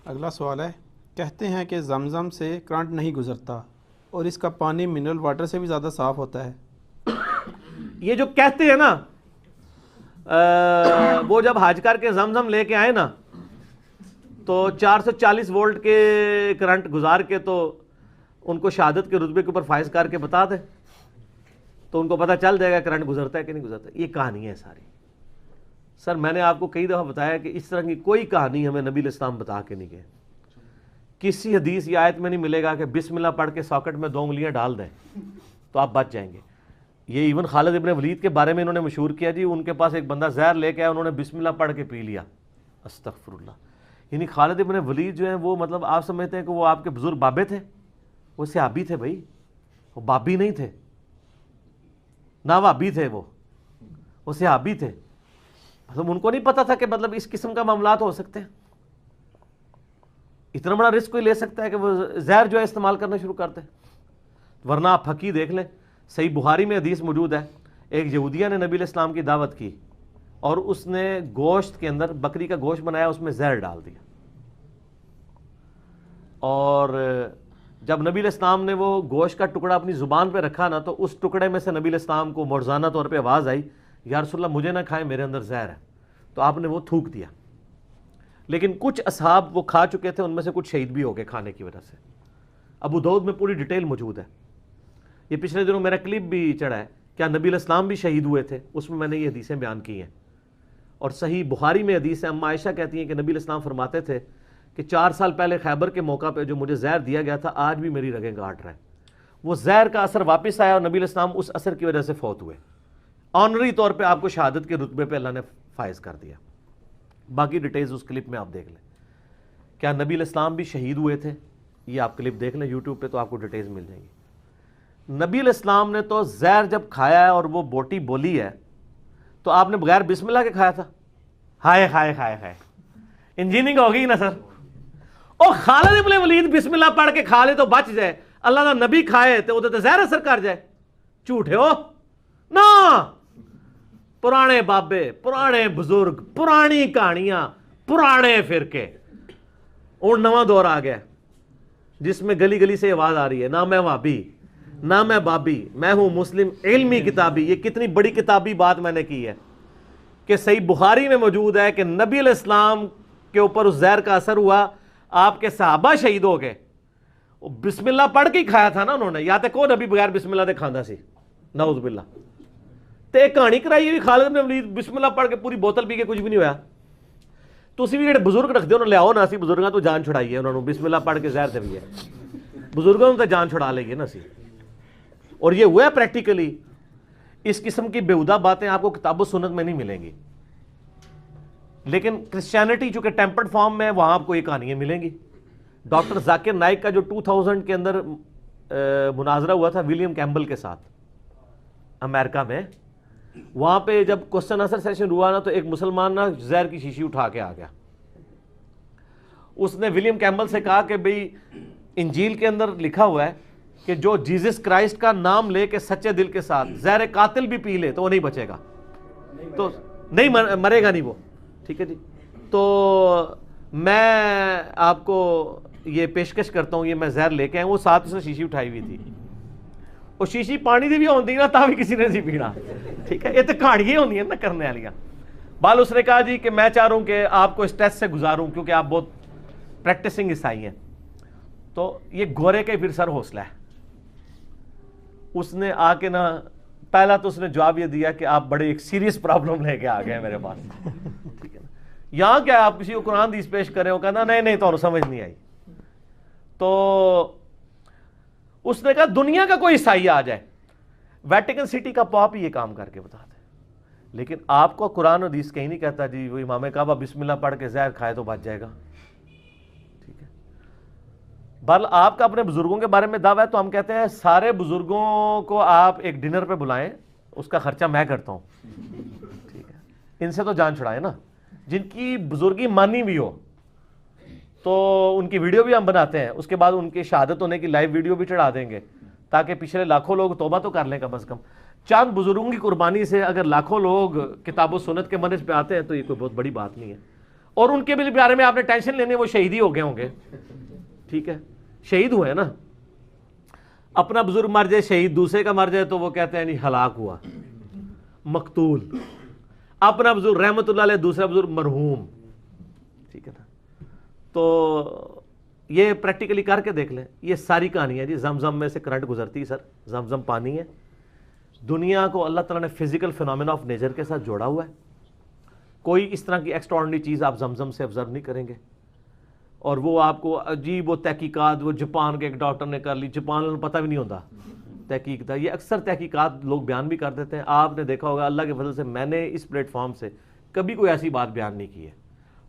اگلا سوال ہے، کہتے ہیں کہ زمزم سے کرنٹ نہیں گزرتا اور اس کا پانی منرل واٹر سے بھی زیادہ صاف ہوتا ہے۔ یہ جو کہتے ہیں نا، وہ جب حج کر کے زمزم لے کے آئے نا تو 440 وولٹ کے کرنٹ گزار کے تو ان کو شہادت کے رتبے کے اوپر فائز کر کے بتا دیں تو ان کو پتہ چل جائے گا کرنٹ گزرتا ہے کہ نہیں گزرتا۔ یہ کہانی ہے ساری۔ سر میں نے آپ کو کئی دفعہ بتایا کہ اس طرح کی کوئی کہانی ہمیں نبی علیہ السلام بتا کے نہیں گئے۔ کسی حدیث یا آیت میں نہیں ملے گا کہ بسم اللہ پڑھ کے ساکٹ میں 2 انگلیاں ڈال دیں تو آپ بچ جائیں گے۔ یہ ایون خالد ابن ولید کے بارے میں انہوں نے مشہور کیا، جی ان کے پاس ایک بندہ زہر لے کے آیا، انہوں نے بسم اللہ پڑھ کے پی لیا۔ استغفر اللہ۔ یعنی خالد ابن ولید جو ہیں وہ مطلب آپ سمجھتے ہیں کہ وہ آپ کے بزرگ بابے تھے؟ وہ صحابی تھے بھائی، وہ بابی نہیں تھے، نہ وابی تھے، وہ صحابی تھے۔ مطلب ان کو نہیں پتا تھا کہ مطلب اس قسم کا معاملات ہو سکتے ہیں؟ اتنا بڑا رسک کوئی لے سکتا ہے کہ وہ زہر جو ہے استعمال کرنا شروع کرتے ہیں؟ ورنہ آپ پھکی دیکھ لیں، صحیح بخاری میں حدیث موجود ہے، ایک یہودیہ نے نبی علیہ السلام کی دعوت کی اور اس نے گوشت کے اندر بکری کا گوشت بنایا، اس میں زہر ڈال دیا، اور جب نبی علیہ السلام نے وہ گوشت کا ٹکڑا اپنی زبان پہ رکھا نا تو اس ٹکڑے میں سے نبی علیہ السلام کو معجزانہ طور پہ آواز آئی، یا رسول اللہ مجھے نہ کھائیں، میرے اندر زہر ہے۔ تو آپ نے وہ تھوک دیا، لیکن کچھ اصحاب وہ کھا چکے تھے، ان میں سے کچھ شہید بھی ہو گئے کھانے کی وجہ سے۔ ابو داؤد میں پوری ڈیٹیل موجود ہے۔ یہ پچھلے دنوں میرا کلپ بھی چڑھا ہے، کیا نبی علیہ السلام بھی شہید ہوئے تھے، اس میں نے یہ حدیثیں بیان کی ہیں۔ اور صحیح بخاری میں حدیث ہے، اما عائشہ کہتی ہیں کہ نبی علیہ السلام فرماتے تھے کہ 4 سال پہلے خیبر کے موقع پہ جو مجھے زہر دیا گیا تھا آج بھی میری رگیں گاٹ رہا ہے۔ وہ زہر کا اثر واپس آیا اور نبی علیہ السلام اس اثر کی وجہ سے فوت ہوئے۔ آنری طور پہ آپ کو شہادت کے رتبے پہ اللہ نے فائز کر دیا۔ باقی ڈیٹیلز اس کلپ میں آپ دیکھ لیں۔ کیا نبی علیہ السلام بھی شہید ہوئے تھے؟ یہ آپ کلپ دیکھ لیں یوٹیوب پہ تو آپ کو ڈیٹیلز مل جائیں گی۔ نبی علیہ السلام نے تو زہر جب کھایا ہے اور وہ بوٹی بولی ہے تو آپ نے بغیر بسم اللہ کے کھایا تھا؟ ہائے ہائے ہائے ہائے، انجینئرنگ ہو گئی نا سر۔ اور خالد ابن ولید بسم اللہ پڑھ کے کھا لے تو بچ جائے، اللہ کا نبی کھائے تو وہ زہر اثر کر جائے؟ جھوٹے ہو نا۔ پرانے بابے، پرانے بزرگ، پرانی کہانیاں، پرانے فرقے۔ اور نواں دور آ گیا جس میں گلی گلی سے آواز آ رہی ہے، نہ میں وابی نہ میں بابی، میں ہوں مسلم علمی کتابی۔ یہ کتنی بڑی کتابی بات میں نے کی ہے کہ صحیح بخاری میں موجود ہے کہ نبی علیہ السلام کے اوپر اس زہر کا اثر ہوا، آپ کے صحابہ شہید ہو گئے۔ بسم اللہ پڑھ کے ہی کھایا تھا نا انہوں نے، یا تے کوئی نبی بغیر بسم اللہ دے کھاندا سی؟ نعوذ باللہ۔ تے ایک کہانی کرائی ہوئی، خالد بن ولید بسم اللہ پڑھ کے پوری بوتل پی کے کچھ بھی نہیں ہویا۔ تسی بھی جڑے بزرگ رکھتے ہو لے آؤ نا، اسی بزرگاں تو جان چھڑائیے، انہوں نے بسم اللہ پڑھ کے زہر دے بھی ہے، بزرگوں تو جان چھڑا لئیے نا سی۔ اور یہ ہوا ہے پریکٹیکلی۔ اس قسم کی بیہودہ باتیں آپ کو کتاب و سنت میں نہیں ملیں گی، لیکن کرسچینٹی چونکہ ٹیمپرڈ فارم میں ہے، وہاں آپ کو یہ کہانیاں ملیں گی۔ ڈاکٹر ذاکر نائک کا جو 2000 کے اندر مناظرہ ہوا تھا ولیم کیمبل کے ساتھ امریکہ میں، وہاں پہ جب کوسچن آنسر سیشن ہوا نا تو ایک مسلمان نا زہر کی شیشی اٹھا کے آ گیا۔ اس نے ولیم کیمبل سے کہا کہ بھئی انجیل کے اندر لکھا ہوا ہے کہ جو جیزس کرائسٹ کا نام لے کے سچے دل کے ساتھ زہر قاتل بھی پی لے تو وہ نہیں بچے گا، تو نہیں مرے گا نہیں وہ، ٹھیک ہے جی۔ تو میں آپ کو یہ پیشکش کرتا ہوں، یہ میں زہر لے کے آئے، وہ ساتھ اس نے شیشی اٹھائی ہوئی تھی، اور شیشی پانی دی بھی ہوندی نا تا بھی کسی نے نہیں پینا، ٹھیک ہے۔ یہ تو کہانیاں ہوندی ہیں نا کرنے والیاں۔ بال اس نے کہا جی کہ میں چاہ رہا ہوں کہ آپ کو اس ٹیسٹ سے گزاروں کیونکہ آپ بہت پریکٹسنگ عیسائی ہیں۔ تو یہ گورے کا پھر سر حوصلہ ہے، اس نے آ کے نا پہلا تو اس نے جواب یہ دیا کہ آپ بڑے ایک سیریس پرابلم لے کے آ گئے میرے پاس، ٹھیک ہے نا۔ یہاں کیا آپ کسی کو قرآن حدیث پیش کرے ہو، کہنا نہیں تو سمجھ نہیں آئی۔ تو اس نے کہا دنیا کا کوئی عیسائی آ جائے، ویٹیکن سٹی کا پاپ ہی یہ کام کر کے بتا دے، لیکن آپ کو قرآن حدیث کہیں نہیں کہتا جی وہ امام کعبہ بسم اللہ پڑھ کے زہر کھائے تو بچ جائے گا، ٹھیک ہے۔ بل آپ کا اپنے بزرگوں کے بارے میں دعویٰ ہے تو ہم کہتے ہیں سارے بزرگوں کو آپ ایک ڈنر پہ بلائیں، اس کا خرچہ میں کرتا ہوں، ٹھیک ہے۔ ان سے تو جان چھڑائیں نا، جن کی بزرگی مانی بھی ہو تو ان کی ویڈیو بھی ہم بناتے ہیں، اس کے بعد ان کی شہادت ہونے کی لائیو ویڈیو بھی چڑھا دیں گے تاکہ پچھلے لاکھوں لوگ توبہ تو کر لیں کم از کم۔ چند بزرگوں کی قربانی سے اگر لاکھوں لوگ کتاب و سنت کے منہج پہ آتے ہیں تو یہ کوئی بہت بڑی بات نہیں ہے۔ اور ان کے بھی بارے میں آپ نے ٹینشن لینی ہے، وہ شہید ہی ہو گئے ہوں گے، ٹھیک ہے، شہید ہوئے نا، اپنا بزرگ مر جائے شہید، دوسرے کا مر جائے تو وہ کہتے ہیں نہیں ہلاک ہوا، مقتول، اپنا بزرگ رحمت اللہ علیہ، دوسرا بزرگ مرحوم، ٹھیک ہے نا۔ تو یہ پریکٹیکلی کر کے دیکھ لیں، یہ ساری کہانی ہے جی۔ زمزم میں سے کرنٹ گزرتی ہے سر، زمزم پانی ہے، دنیا کو اللہ تعالیٰ نے فزیکل فینومینا آف نیچر کے ساتھ جوڑا ہوا ہے، کوئی اس طرح کی ایکسٹراڈنری چیز آپ زمزم سے آبزرو نہیں کریں گے۔ اور وہ آپ کو عجیب و تحقیقات، وہ جاپان کے ایک ڈاکٹر نے کر لی، جاپان میں پتہ بھی نہیں ہوتا تحقیق تھا، یہ اکثر تحقیقات لوگ بیان بھی کر دیتے ہیں۔ آپ نے دیکھا ہوگا اللہ کے فضل سے میں نے اس پلیٹ فارم سے کبھی کوئی ایسی بات بیان نہیں کی ہے،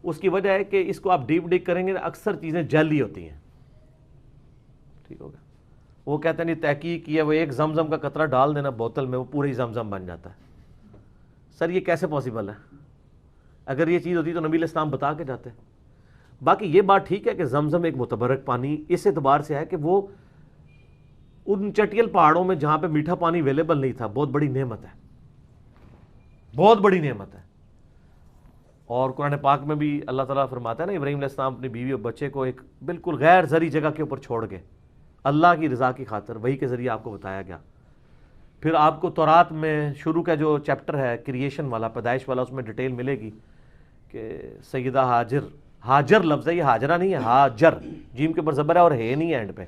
اس کی وجہ ہے کہ اس کو آپ ڈیپ ڈگ کریں گے اکثر چیزیں جل ہی ہوتی ہیں، ٹھیک ہوگا۔ وہ کہتے ہیں نہیں تحقیق کی ہے، وہ ایک زمزم کا قطرہ ڈال دینا بوتل میں، وہ پورا ہی زمزم بن جاتا ہے۔ سر یہ کیسے پاسبل ہے؟ اگر یہ چیز ہوتی تو نبی علیہ السلام بتا کے جاتے۔ باقی یہ بات ٹھیک ہے کہ زمزم ایک متبرک پانی اس اعتبار سے ہے کہ وہ ان چٹیل پہاڑوں میں جہاں پہ میٹھا پانی اویلیبل نہیں تھا، بہت بڑی نعمت ہے، بہت بڑی نعمت ہے۔ اور قرآن پاک میں بھی اللہ تعالیٰ فرماتا ہے نا، ابراہیم علیہ السلام اپنی بیوی اور بچے کو ایک بالکل غیر زرعی جگہ کے اوپر چھوڑ گئے، اللہ کی رضا کی خاطر، وہی کے ذریعے آپ کو بتایا گیا۔ پھر آپ کو تورات میں شروع کا جو چیپٹر ہے کریشن والا، پیدائش والا، اس میں ڈیٹیل ملے گی کہ سیدہ ہاجر لفظ ہے، یہ ہاجرہ نہیں ہے، ہاجر، جیم کے اوپر زبر ہے اور ہے نہیں ہے اینڈ پہ،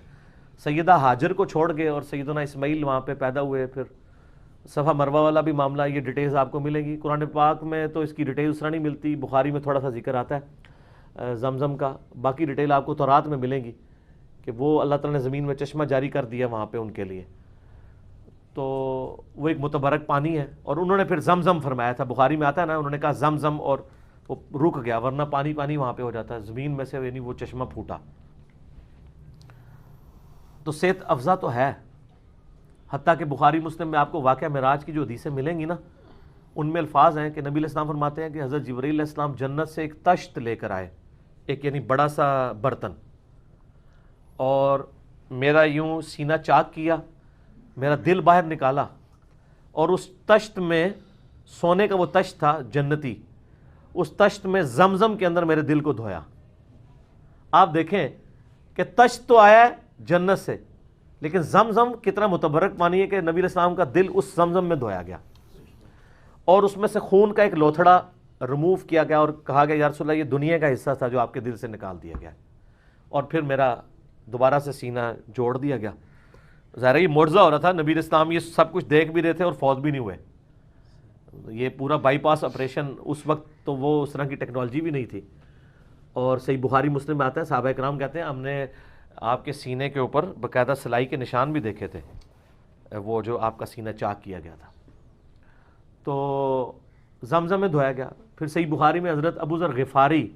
سیدہ ہاجر کو چھوڑ گئے اور سیدنا اسماعیل وہاں پہ پیدا ہوئے۔ پھر صفا مروہ والا بھی معاملہ، یہ ڈیٹیلز آپ کو ملیں گی۔ قرآن پاک میں تو اس کی ڈیٹیل اس طرح نہیں ملتی، بخاری میں تھوڑا سا ذکر آتا ہے زمزم کا، باقی ڈیٹیل آپ کو تورات میں ملیں گی کہ وہ اللہ تعالیٰ نے زمین میں چشمہ جاری کر دیا وہاں پہ ان کے لیے، تو وہ ایک متبرک پانی ہے۔ اور انہوں نے پھر زمزم فرمایا تھا، بخاری میں آتا ہے نا، انہوں نے کہا زمزم، اور وہ رک گیا، ورنہ پانی پانی وہاں پہ ہو جاتا ہے زمین میں سے، یعنی وہ چشمہ پھوٹا۔ تو صحت افزا تو ہے، حتیٰ کہ بخاری مسلم میں آپ کو واقعہ معراج کی جو حدیثیں ملیں گی نا، ان میں الفاظ ہیں کہ نبی علیہ السلام فرماتے ہیں کہ حضرت جبرائیل علیہ السلام جنت سے ایک تشت لے کر آئے، ایک یعنی بڑا سا برتن، اور میرا یوں سینہ چاک کیا، میرا دل باہر نکالا، اور اس تشت میں سونے کا وہ تشت تھا جنتی، اس تشت میں زمزم کے اندر میرے دل کو دھویا۔ آپ دیکھیں کہ تشت تو آیا ہے جنت سے، لیکن زمزم کتنا متبرک پانی ہے کہ نبی علیہ السلام کا دل اس زمزم میں دھویا گیا، اور اس میں سے خون کا ایک لوتھڑا ریموو کیا گیا، اور کہا گیا یا رسول اللہ یہ دنیا کا حصہ تھا جو آپ کے دل سے نکال دیا گیا، اور پھر میرا دوبارہ سے سینہ جوڑ دیا گیا۔ ظاہر یہ معجزہ ہو رہا تھا، نبی علیہ السلام یہ سب کچھ دیکھ بھی رہے تھے اور فوت بھی نہیں ہوئے، یہ پورا بائی پاس آپریشن، اس وقت تو وہ اس طرح کی ٹیکنالوجی بھی نہیں تھی۔ اور صحیح بخاری مسلم میں آتا ہے، صحابہ کرام کہتے ہیں ہم نے آپ کے سینے کے اوپر باقاعدہ سلائی کے نشان بھی دیکھے تھے، وہ جو آپ کا سینہ چاک کیا گیا تھا۔ تو زمزم میں دھویا گیا۔ پھر صحیح بخاری میں حضرت ابو ذر غفاری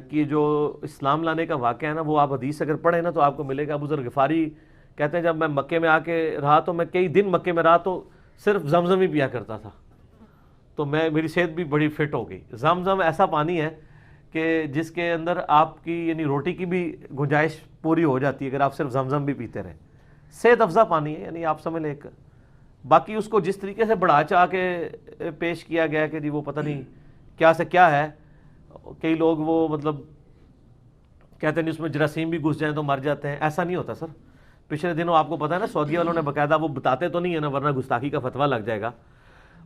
کی جو اسلام لانے کا واقعہ ہے نا، وہ آپ حدیث اگر پڑھیں نا تو آپ کو ملے گا۔ ابو ذر غفاری کہتے ہیں جب میں مکے میں آ کے رہا تو میں کئی دن مکے میں رہا تو صرف زمزم ہی پیا کرتا تھا، تو میری صحت بھی بڑی فٹ ہو گئی۔ زمزم ایسا پانی ہے کہ جس کے اندر آپ کی یعنی روٹی کی بھی گنجائش پوری ہو جاتی ہے اگر آپ صرف زمزم بھی پیتے رہیں۔ صحت افزا پانی ہے، یعنی آپ سمجھ لیں ایک۔ باقی اس کو جس طریقے سے بڑھا چاہ کے پیش کیا گیا کہ جی وہ پتہ نہیں کیا سے کیا ہے، کئی لوگ وہ مطلب کہتے ہیں اس میں جراثیم بھی گھس جائیں تو مر جاتے ہیں، ایسا نہیں ہوتا سر۔ پچھلے دنوں آپ کو پتہ ہے نا سعودیہ والوں نے باقاعدہ، وہ بتاتے تو نہیں ہے نا ورنہ گستاخی کا فتویٰ لگ جائے گا،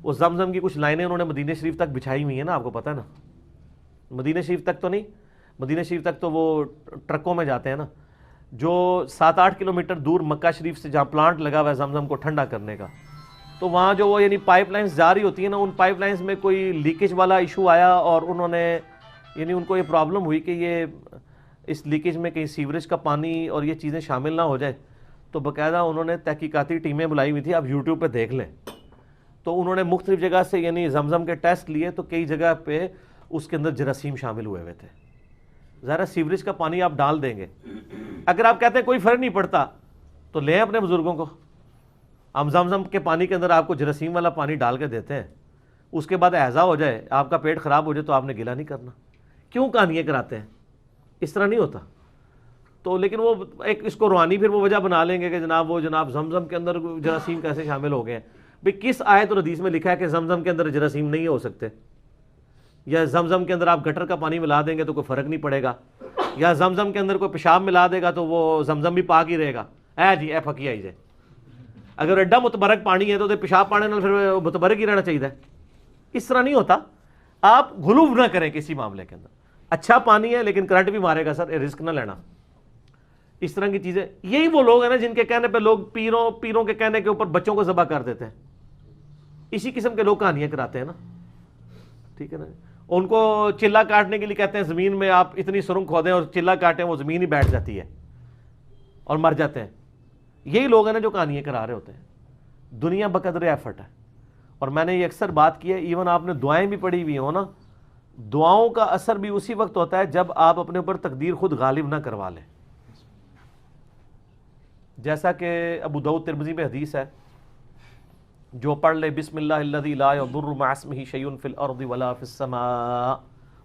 وہ زمزم کی کچھ لائنیں انہوں نے مدینہ شریف تک بچھائی ہوئی ہیں نا، آپ کو پتہ ہے نا، مدینہ شریف تک تو نہیں، مدینہ شریف تک تو وہ ٹرکوں میں جاتے ہیں نا، جو 7-8 کلومیٹر دور مکہ شریف سے جہاں پلانٹ لگا ہوا ہے زمزم کو ٹھنڈا کرنے کا، تو وہاں جو وہ یعنی پائپ لائنز جا رہی ہوتی ہیں نا، ان پائپ لائنز میں کوئی لیکیج والا ایشو آیا اور انہوں نے یعنی ان کو یہ پرابلم ہوئی کہ یہ اس لیکیج میں کہیں سیوریج کا پانی اور یہ چیزیں شامل نہ ہو جائے، تو باقاعدہ انہوں نے تحقیقاتی ٹیمیں بلائی ہوئی تھی، آپ یوٹیوب پہ دیکھ لیں، تو انہوں نے مختلف جگہ سے یعنی زمزم کے ٹیسٹ لیے تو کئی جگہ پہ اس کے اندر جراثیم شامل ہوئے تھے۔ ظاہر سیوریج کا پانی آپ ڈال دیں گے، اگر آپ کہتے ہیں کوئی فرق نہیں پڑتا تو لیں اپنے بزرگوں کو، ہم زمزم کے پانی کے اندر آپ کو جراثیم والا پانی ڈال کے دیتے ہیں، اس کے بعد ہیضہ ہو جائے، آپ کا پیٹ خراب ہو جائے تو آپ نے گلا نہیں کرنا۔ کیوں کہانیاں کراتے ہیں؟ اس طرح نہیں ہوتا۔ تو لیکن وہ ایک اس کو روحانی پھر وہ وجہ بنا لیں گے کہ جناب زمزم کے اندر جراثیم کیسے شامل ہو گئے ہیں۔ بھئی کس آیت اور حدیث میں لکھا ہے کہ زمزم کے اندر جراثیم نہیں ہو سکتے؟ یا زمزم کے اندر آپ گٹر کا پانی ملا دیں گے تو کوئی فرق نہیں پڑے گا، یا زمزم کے اندر کوئی پیشاب ملا دے گا تو وہ زمزم بھی پاک ہی رہے گا، اے جی اے پھکی آئی جائے۔ اگر ایڈا متبرک پانی ہے تو پیشاب پانے نال پھر متبرک ہی رہنا چاہیے۔ اس طرح نہیں ہوتا، آپ غلو نہ کریں کسی معاملے کے اندر۔ اچھا پانی ہے لیکن کرنٹ بھی مارے گا سر، رسک نہ لینا۔ اس طرح کی چیزیں، یہی وہ لوگ ہیں نا جن کے کہنے پہ لوگ پیروں کے کہنے کے اوپر بچوں کو ذبح کر دیتے ہیں، اسی قسم کے لوگ کہانیاں کراتے ہیں نا، ٹھیک ہے نا۔ ان کو چلا کاٹنے کے لیے کہتے ہیں زمین میں آپ اتنی سرنگ کھودیں اور چلا کاٹیں، وہ زمین ہی بیٹھ جاتی ہے اور مر جاتے ہیں۔ یہی لوگ ہیں نا جو کہانیاں کرا رہے ہوتے ہیں۔ دنیا بقدر ایفرٹ ہے، اور میں نے یہ اکثر بات کی ہے، ایون آپ نے دعائیں بھی پڑھی ہوئی ہوں نا، دعاؤں کا اثر بھی اسی وقت ہوتا ہے جب آپ اپنے اوپر تقدیر خود غالب نہ کروا لیں۔ جیسا کہ ابو داؤد ترمذی میں حدیث ہے، جو پڑھ لے بسم اللہ الذی لا یضر مع اسمہ شیء فی الارض ولا فی السماء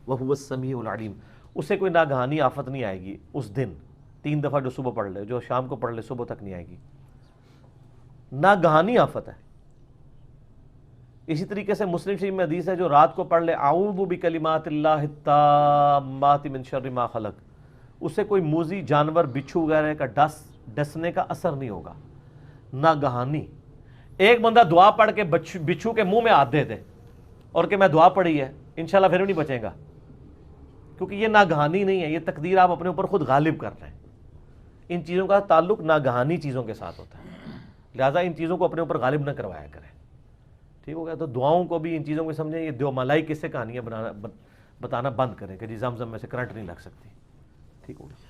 وہو السمیع العلیم، اسے کوئی ناگہانی آفت نہیں آئے گی اس دن۔ 3 دفعہ جو صبح پڑھ لے، جو شام کو پڑھ لے، صبح تک نہیں آئے گی، ناگہانی آفت ہے۔ اسی طریقے سے مسلم شریف میں حدیث ہے، جو رات کو پڑھ لے اعوذ بکلمات اللہ التامات من شر ما خلق، اسے کوئی موذی جانور بچھو وغیرہ کا ڈسنے کا اثر نہیں ہوگا، ناگہانی۔ ایک بندہ دعا پڑھ کے بچھو کے منہ میں ہاتھ دے دے اور کہ میں دعا پڑھی ہے، انشاءاللہ پھر بھی نہیں بچے گا، کیونکہ یہ ناگہانی نہیں ہے، یہ تقدیر آپ اپنے اوپر خود غالب کر رہے ہیں۔ ان چیزوں کا تعلق ناگہانی چیزوں کے ساتھ ہوتا ہے، لہٰذا ان چیزوں کو اپنے اوپر غالب نہ کروایا کریں، ٹھیک ہو گیا۔ تو دعاؤں کو بھی ان چیزوں کو سمجھیں، یہ دیو ملائی کس سے کہانیاں بتانا بند کریں کہ جی زمزم میں سے کرنٹ نہیں لگ سکتی، ٹھیک ہو گیا۔